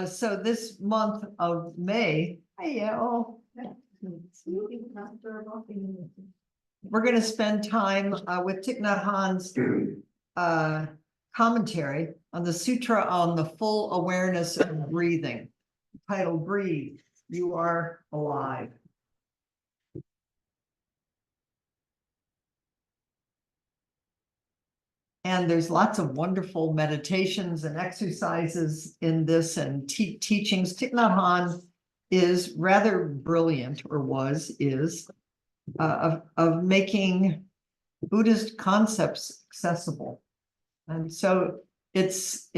So this month of May, we're going to spend time with Thich Nhat Hanh's commentary on the Sutra on the Full Awareness of Breathing, titled Breathe, You Are Alive. And there's lots of wonderful meditations and exercises in this and teachings. Thich Nhat Hanh is rather brilliant, or is, of making Buddhist concepts accessible. And so he's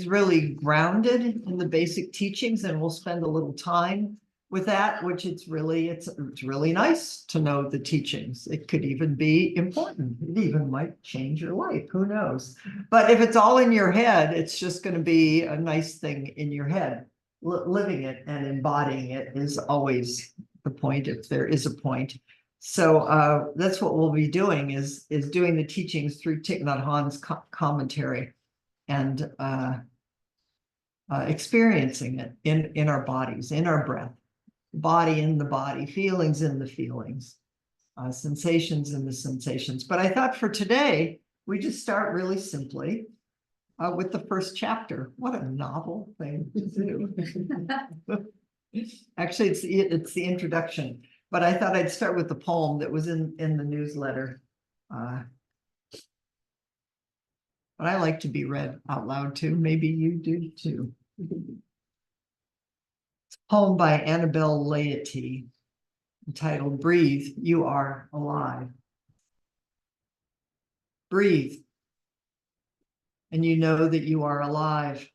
really grounded in the basic teachings, and we'll spend a little time with that, which it's really nice to know the teachings. It could even be important. It even might change your life. Who knows? But if it's all in your head, it's just going to be a nice thing in your head. Living it and embodying it is always the point, if there is a point. So that's what we'll be doing is doing the teachings through Thich Nhat Hanh's commentary and experiencing it in our bodies, in our breath. Body in the body, feelings in the feelings, sensations in the sensations. But I thought for today, we just start really simply with the first chapter. What a novel thing to do. Actually, it's the introduction, but I thought I'd start with the poem that was in the newsletter. But I like to be read out loud too. Maybe you do too. Poem by Annabelle Laity, entitled Breathe, You Are Alive. Breathe, and you know that you are alive.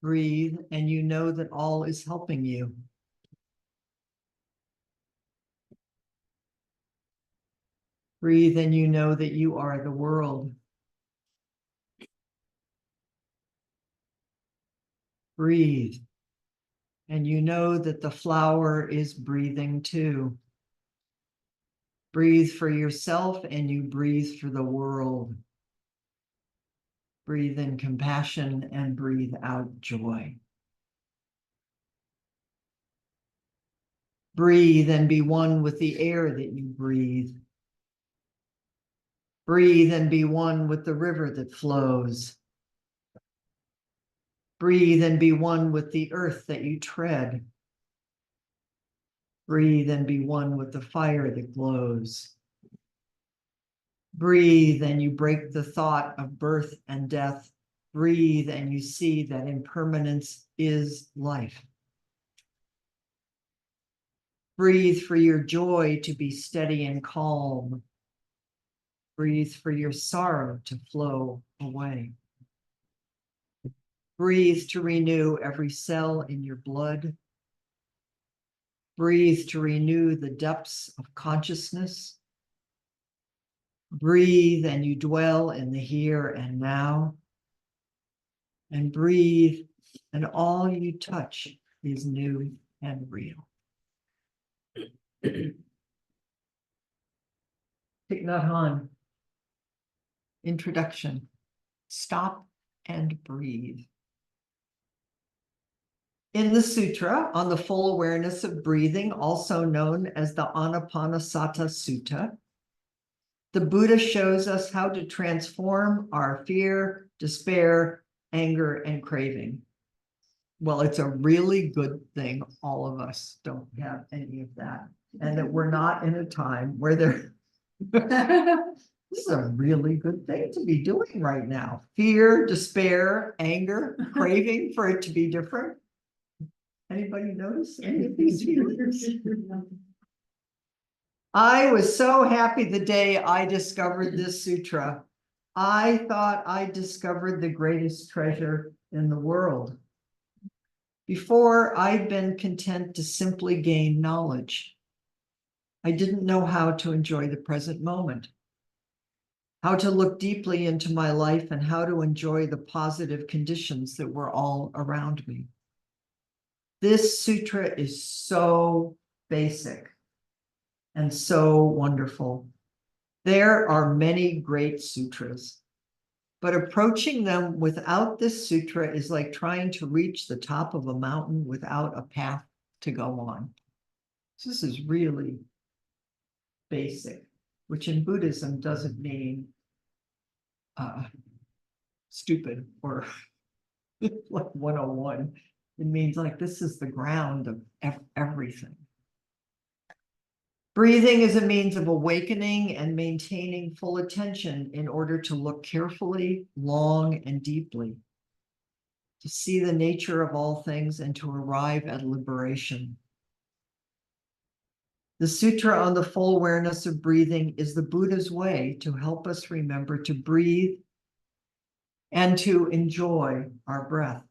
Breathe, and you know that all is helping you. Breathe, and you know that you are the world. Breathe, and you know that the flower is breathing too. Breathe for yourself, and you breathe for the world. Breathe in compassion and breathe out joy. Breathe and be one with the air that you breathe. Breathe and be one with the river that flows. Breathe and be one with the earth that you tread. Breathe and be one with the fire that glows. Breathe and you break the thought of birth and death. Breathe and you see that impermanence is life. Breathe for your joy to be steady and calm. Breathe for your sorrow to flow away. Breathe to renew every cell in your blood. Breathe to renew the depths of consciousness. Breathe and you dwell in the here and now. And breathe and all you touch is new and real. Thich Nhat Hanh. Introduction. Stop and breathe. In the Sutra on the Full Awareness of Breathing, also known as the Anapanasati Sutta, the Buddha shows us how to transform our fear, despair, anger, and craving. Well, it's a really good thing all of us don't have any of that, and that we're not in a time where there. This is a really good thing to be doing right now. Fear, despair, anger, craving for it to be different. Anybody notice any of these feelings? I was so happy the day I discovered this sutra. I thought I discovered the greatest treasure in the world. Before, I'd been content to simply gain knowledge. I didn't know how to enjoy the present moment, how to look deeply into my life, and how to enjoy the positive conditions that were all around me. This sutra is so basic and so wonderful. There are many great sutras. But approaching them without this sutra is like trying to reach the top of a mountain without a path to go on. So this is really basic, which in Buddhism doesn't mean stupid or like 101. It means like this is the ground of everything. Breathing is a means of awakening and maintaining full attention in order to look carefully, long, and deeply, to see the nature of all things and to arrive at liberation. The Sutra on the Full Awareness of Breathing is the Buddha's way to help us remember to breathe and to enjoy our breath.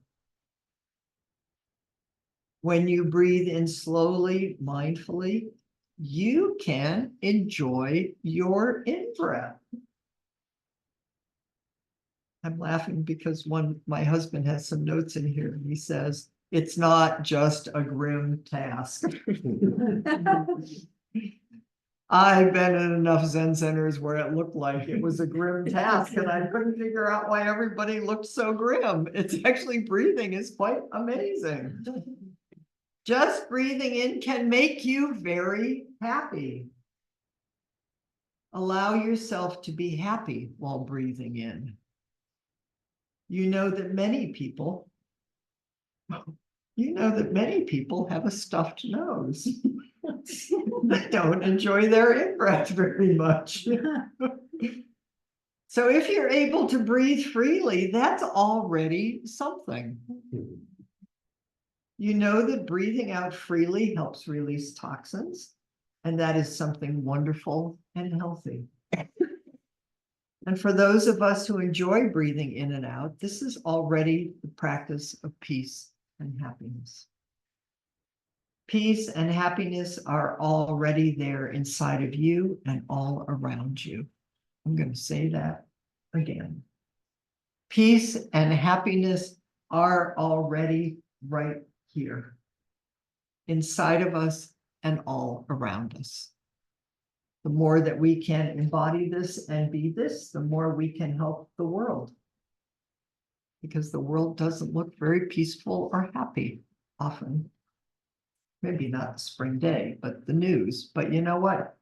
When you breathe in slowly, mindfully, you can enjoy your in-breath. I'm laughing because my husband has some notes in here and he says, it's not just a grim task. I've been in enough Zen centers where it looked like it was a grim task and I couldn't figure out why everybody looked so grim. It's actually breathing is quite amazing. Just breathing in can make you very happy. Allow yourself to be happy while breathing in. You know that many people have a stuffed nose. They don't enjoy their in-breath very much. So if you're able to breathe freely, that's already something. You know that breathing out freely helps release toxins, and that is something wonderful and healthy. And for those of us who enjoy breathing in and out, this is already the practice of peace and happiness. Peace and happiness are already there inside of you and all around you. I'm going to say that again. Peace and happiness are already right here, inside of us and all around us. The more that we can embody this and be this, the more we can help the world. Because the world doesn't look very peaceful or happy often. Maybe not spring day, but the news. But you know what?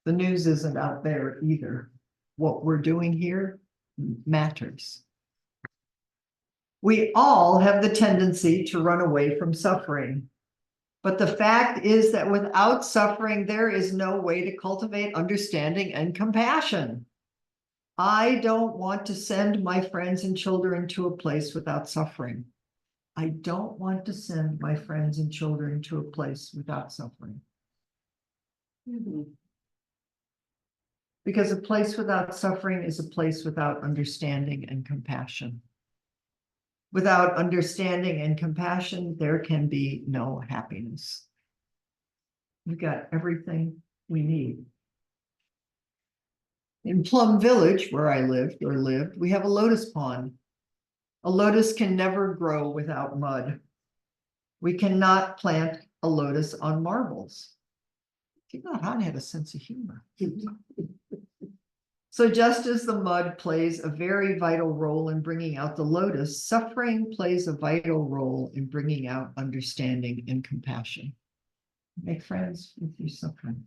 The news isn't out there either. What we're doing here matters. We all have the tendency to run away from suffering. But the fact is that without suffering, there is no way to cultivate understanding and compassion. I don't want to send my friends and children to a place without suffering. I don't want to send my friends and children to a place without suffering. Because a place without suffering is a place without understanding and compassion. Without understanding and compassion, there can be no happiness. We've got everything we need. In Plum Village, where I lived, we have a lotus pond. A lotus can never grow without mud. We cannot plant a lotus on marbles. Hanh had a sense of humor. So just as the mud plays a very vital role in bringing out the lotus, suffering plays a vital role in bringing out understanding and compassion. Make friends with your suffering.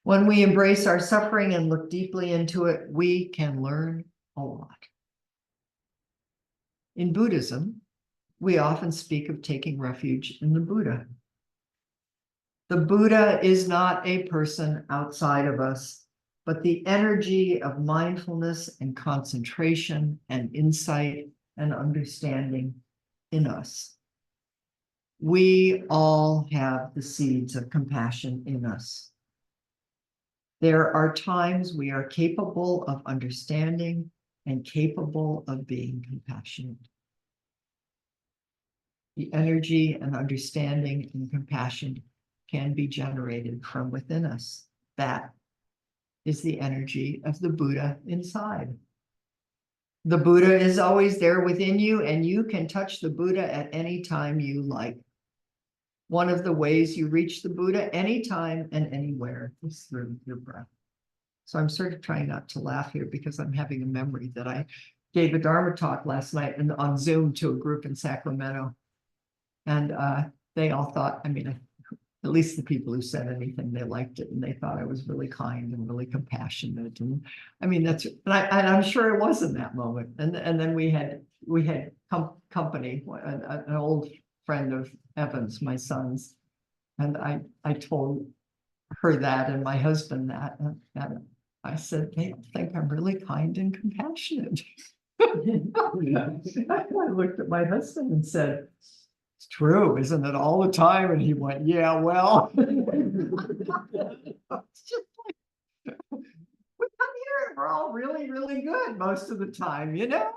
When we embrace our suffering and look deeply into it, we can learn a lot. In Buddhism, we often speak of taking refuge in the Buddha. The Buddha is not a person outside of us, but the energy of mindfulness and concentration and insight and understanding in us. We all have the seeds of compassion in us. There are times we are capable of understanding and capable of being compassionate. The energy and understanding and compassion can be generated from within us. That is the energy of the Buddha inside. The Buddha is always there within you, and you can touch the Buddha at any time you like. One of the ways you reach the Buddha anytime and anywhere is through your breath. So I'm sort of trying not to laugh here because I'm having a memory that I gave a Dharma talk last night and on Zoom to a group in Sacramento. And they all thought, I mean, at least the people who said anything, they liked it and they thought I was really kind and really compassionate. And I mean, and I'm sure it was in that moment. And then we had company, an old friend of Evan's, my son's. And I told her that and my husband that. And I said, they think I'm really kind and compassionate. I looked at my husband and said, it's true, isn't it all the time? And he went, yeah, well. It's just like, we come here and we're all really, really good most of the time, you know?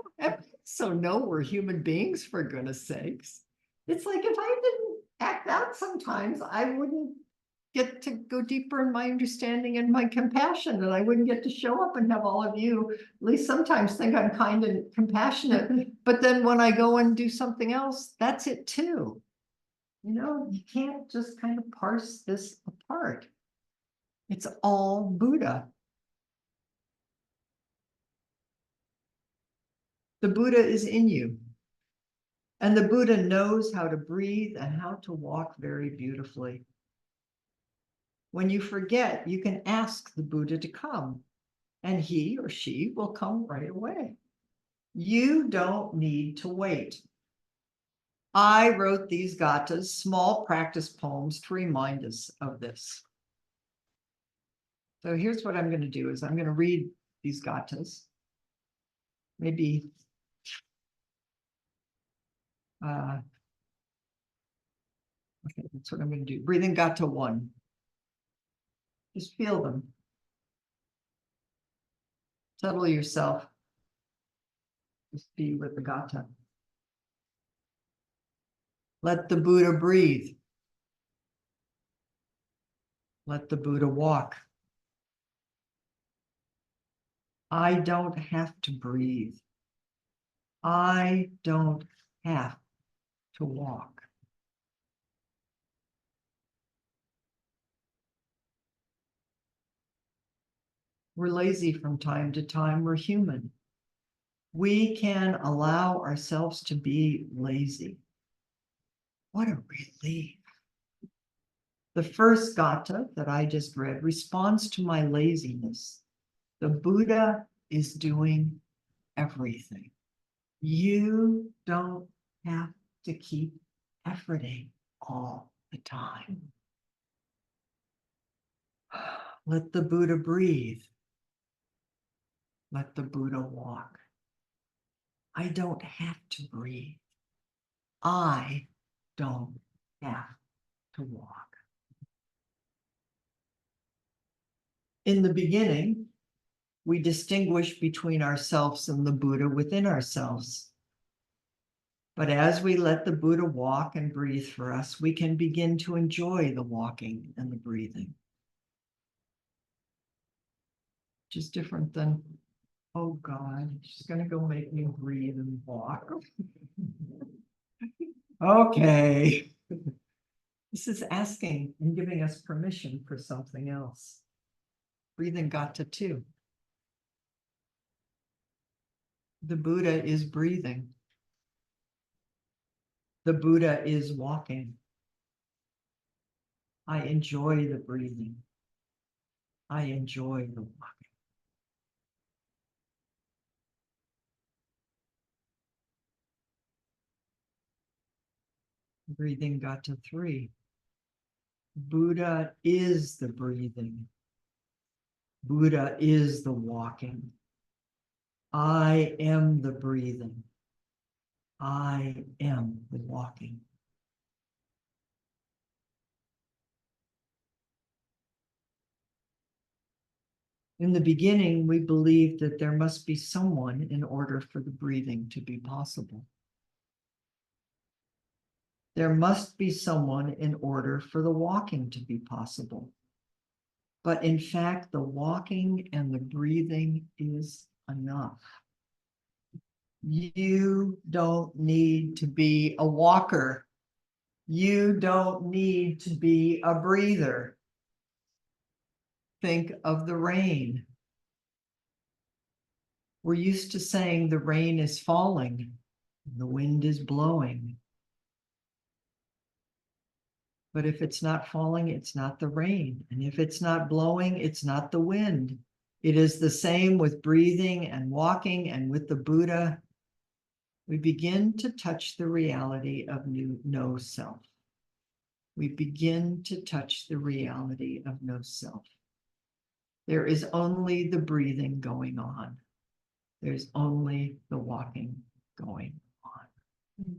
So no, we're human beings, for goodness sakes. It's like if I didn't act out sometimes, I wouldn't get to go deeper in my understanding and my compassion, and I wouldn't get to show up and have all of you, at least sometimes, think I'm kind and compassionate. But then when I go and do something else, that's it too. You know, you can't just kind of parse this apart. It's all Buddha. The Buddha is in you. And the Buddha knows how to breathe and how to walk very beautifully. When you forget, you can ask the Buddha to come, and he or she will come right away. You don't need to wait. I wrote these gathas, small practice poems, to remind us of this. So here's what I'm going to do is I'm going to read these gathas. Maybe okay, that's what I'm going to do. Breathing gatha 1. Just feel them. Settle yourself. Just be with the gatha. Let the Buddha breathe. Let the Buddha walk. I don't have to breathe. I don't have to walk. We're lazy from time to time. We're human. We can allow ourselves to be lazy. What a relief. The first gatha that I just read responds to my laziness. The Buddha is doing everything. You don't have to keep efforting all the time. Let the Buddha breathe. Let the Buddha walk. I don't have to breathe. I don't have to walk. In the beginning, we distinguish between ourselves and the Buddha within ourselves. But as we let the Buddha walk and breathe for us, we can begin to enjoy the walking and the breathing. Which is different than, oh God, she's going to go make me breathe and walk. Okay. This is asking and giving us permission for something else. Breathing gatha 2. The Buddha is breathing. The Buddha is walking. I enjoy the breathing. I enjoy the walking. Breathing gatha 3. Buddha is the breathing. Buddha is the walking. I am the breathing. I am the walking. In the beginning, we believed that there must be someone in order for the breathing to be possible. There must be someone in order for the walking to be possible. But in fact, the walking and the breathing is enough. You don't need to be a walker. You don't need to be a breather. Think of the rain. We're used to saying the rain is falling, the wind is blowing. But if it's not falling, it's not the rain. And if it's not blowing, it's not the wind. It is the same with breathing and walking and with the Buddha. We begin to touch the reality of no self. We begin to touch the reality of no self. There is only the breathing going on. There's only the walking going on.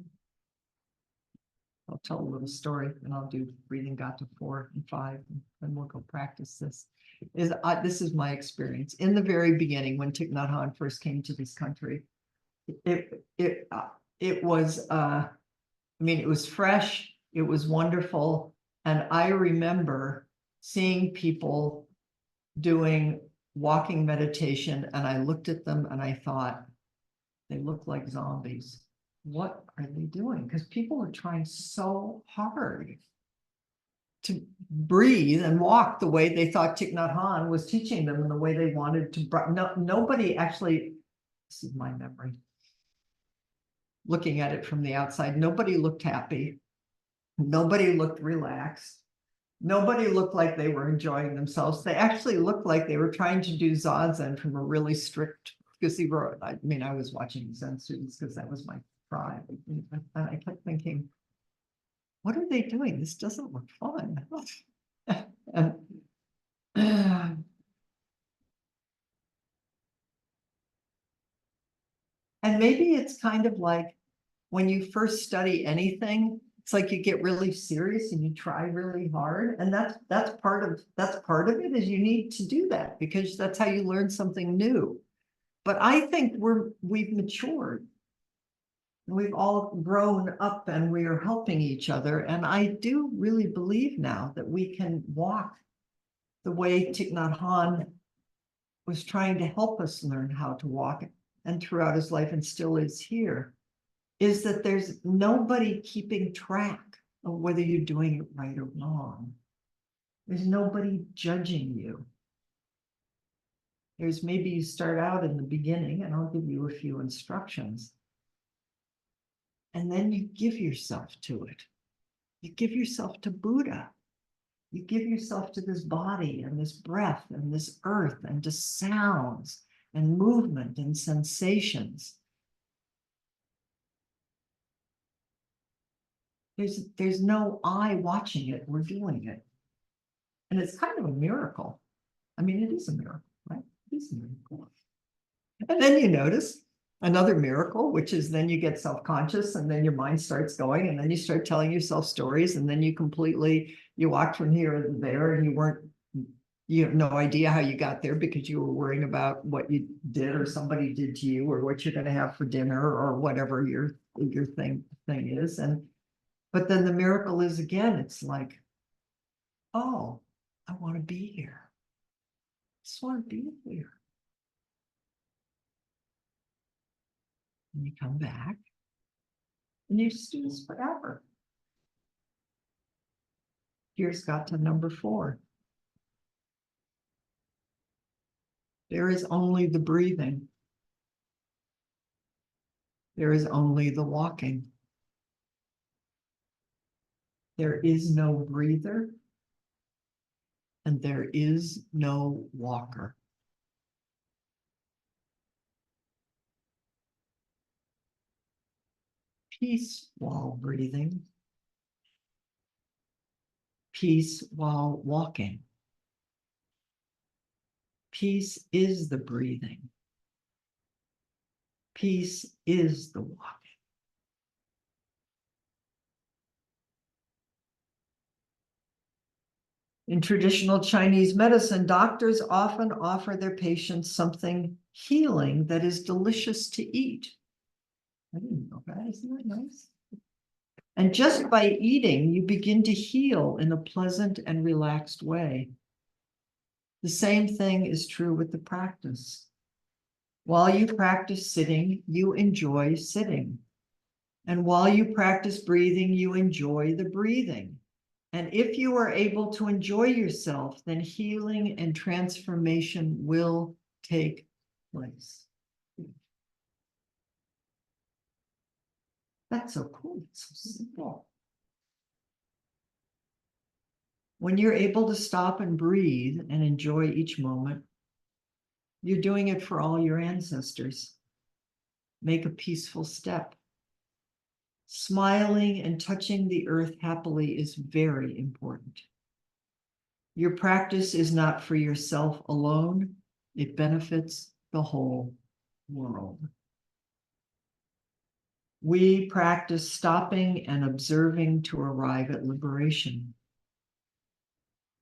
I'll tell a little story and I'll do breathing got to 4 and 5 and then we'll go practice this. This is my experience. In the very beginning, when Thich Nhat Hanh first came to this country, it was, I mean, it was fresh, it was wonderful. And I remember seeing people doing walking meditation and I looked at them and I thought, they look like zombies. What are they doing? Because people are trying so hard to breathe and walk the way they thought Thich Nhat Hanh was teaching them and the way they wanted to. Nobody actually, this is my memory, looking at it from the outside, nobody looked happy. Nobody looked relaxed. Nobody looked like they were enjoying themselves. They actually looked like they were trying to do Zazen from a really strict, because they were, I mean, I was watching Zen students because that was my pride. And I kept thinking, what are they doing? This doesn't look fun. and maybe it's kind of like when you first study anything, it's like you get really serious and you try really hard. And that's part of it, is you need to do that because that's how you learn something new. But I think we've matured. We've all grown up and we are helping each other. And I do really believe now that we can walk the way Thich Nhat Hanh was trying to help us learn how to walk, and throughout his life and still is here, is that there's nobody keeping track of whether you're doing it right or wrong. There's nobody judging you. There's maybe you start out in the beginning and I'll give you a few instructions. And then you give yourself to it. You give yourself to Buddha. You give yourself to this body and this breath and this earth and to sounds and movement and sensations. There's no I watching it, we're doing it. And it's kind of a miracle. I mean, it is a miracle, right? It is a miracle. And then you notice another miracle, which is then you get self-conscious and then your mind starts going and then you start telling yourself stories and then you walked from here to there and you have no idea how you got there because you were worrying about what you did or somebody did to you or what you're going to have for dinner or whatever your thing is. But then the miracle is, again, it's like, oh, I want to be here. I just want to be here. And you come back and you just do this forever. Here's got to number 4. There is only the breathing. There is only the walking. There is no breather, and there is no walker. Peace while breathing. Peace while walking. Peace is the breathing. Peace is the walking. In traditional Chinese medicine, doctors often offer their patients something healing that is delicious to eat. I didn't know that. Isn't that nice? And just by eating, you begin to heal in a pleasant and relaxed way. The same thing is true with the practice. While you practice sitting, you enjoy sitting. And while you practice breathing, you enjoy the breathing. And if you are able to enjoy yourself, then healing and transformation will take place. That's so cool. It's so simple. When you're able to stop and breathe and enjoy each moment, you're doing it for all your ancestors. Make a peaceful step. Smiling and touching the earth happily is very important. Your practice is not for yourself alone. It benefits the whole world. We practice stopping and observing to arrive at liberation.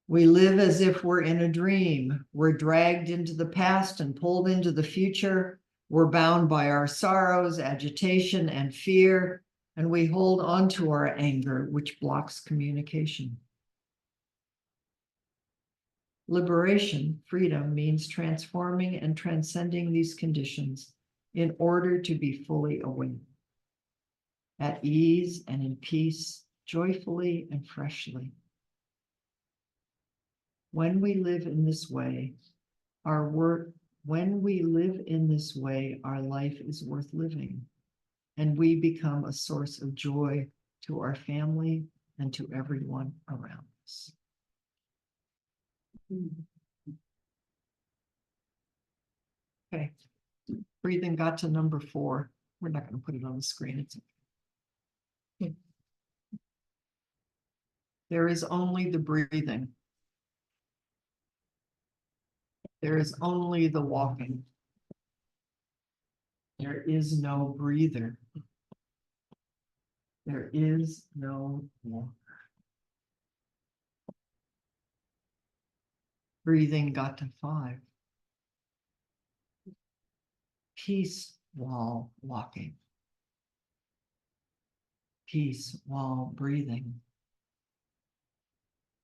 We live as if we're in a dream. We're dragged into the past and pulled into the future. We're bound by our sorrows, agitation, and fear, and we hold on to our anger, which blocks communication. Liberation, freedom, means transforming and transcending these conditions in order to be fully awake, at ease and in peace, joyfully and freshly. When we live in this way, our life is worth living, and we become a source of joy to our family and to everyone around us. Okay, breathing got to number 4. We're not going to put it on the screen. It's okay. There is only the breathing. There is only the walking. There is no breather. There is no walker. Breathing got to 5. Peace while walking. Peace while breathing.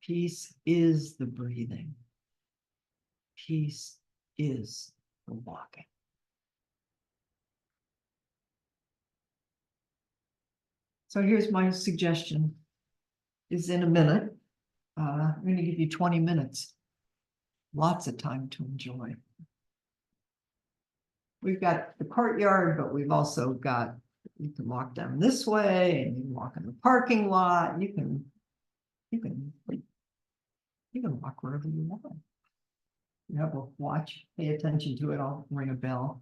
Peace is the breathing. Peace is the walking. So here's my suggestion, is in a minute, I'm going to give you 20 minutes. Lots of time to enjoy. We've got the courtyard, but we've also got, you can walk down this way and you can walk in the parking lot. You can walk wherever you want. You have a watch, pay attention to it. I'll ring a bell.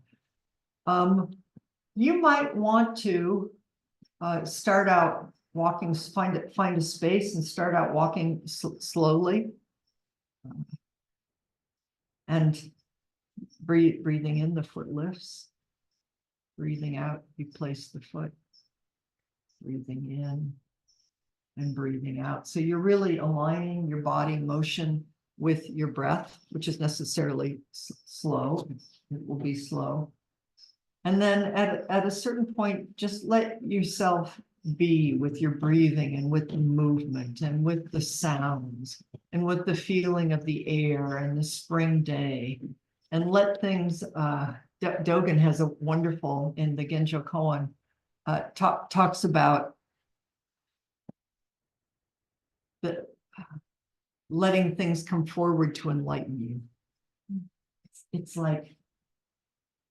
You might want to start out walking, find a space and start out walking slowly. And breathing in, the foot lifts. Breathing out, you place the foot. Breathing in and breathing out. So you're really aligning your body motion with your breath, which is necessarily slow. It will be slow. And then at a certain point, just let yourself be with your breathing and with the movement and with the sounds and with the feeling of the air and the spring day, and let things, Dogen has a wonderful, in the Genjo Koan, talks about the letting things come forward to enlighten you. It's like,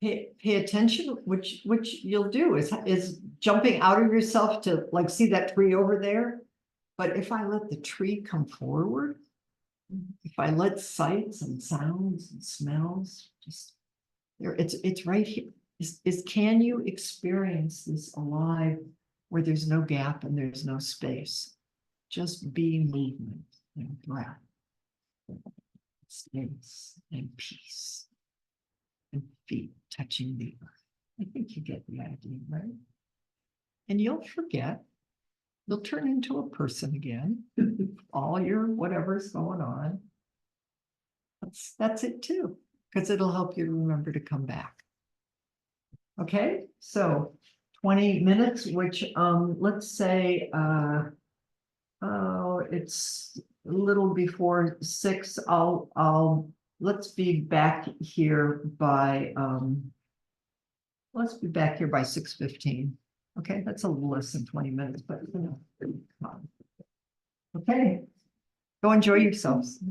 pay attention, which you'll do, is jumping out of yourself to like see that tree over there. But if I let the tree come forward, if I let sights and sounds and smells just there, it's right here. Is can you experience this alive where there's no gap and there's no space? Just be movement and breath, space and peace, and feet touching the earth. I think you get the idea, right? And you'll forget. You'll turn into a person again. All your whatever's going on. That's it too, because it'll help you remember to come back. Okay, so 20 minutes, which let's say it's a little before 6. Let's be back here by 6:15. Okay, that's a little less than 20 minutes, but you know. Okay, go enjoy yourselves.